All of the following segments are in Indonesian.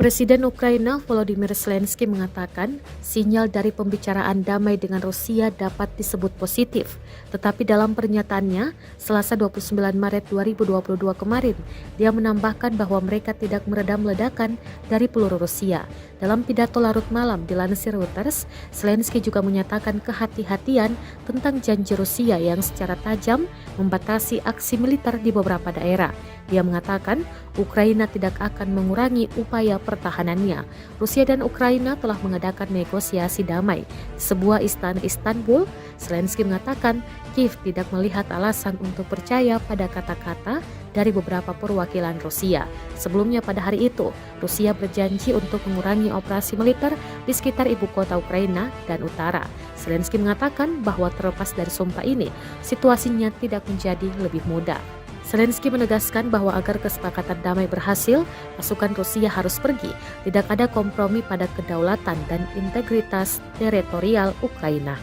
Presiden Ukraina Volodymyr Zelensky mengatakan sinyal dari pembicaraan damai dengan Rusia dapat disebut positif. Tetapi dalam pernyataannya, Selasa 29 Maret 2022 kemarin, dia menambahkan bahwa mereka tidak meredam ledakan dari peluru Rusia. Dalam pidato larut malam dilansir Reuters, Zelensky juga menyatakan kehati-hatian tentang janji Rusia yang secara tajam membatasi aksi militer di beberapa daerah. Dia mengatakan Ukraina tidak akan mengurangi upaya pertahanannya. Rusia dan Ukraina telah mengadakan negosiasi damai di sebuah istana Istanbul. Zelensky mengatakan Kiev tidak melihat alasan untuk percaya pada kata-kata dari beberapa perwakilan Rusia. Sebelumnya pada hari itu, Rusia berjanji untuk mengurangi operasi militer di sekitar ibu kota Ukraina dan utara. Zelensky mengatakan bahwa terlepas dari sumpah ini, situasinya tidak menjadi lebih mudah. Zelensky menegaskan bahwa agar kesepakatan damai berhasil, pasukan Rusia harus pergi. Tidak ada kompromi pada kedaulatan dan integritas teritorial Ukraina.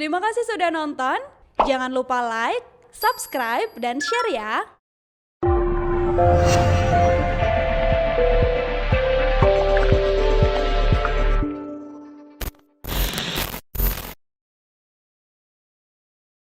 Terima kasih sudah nonton. Jangan lupa like, subscribe, dan share ya.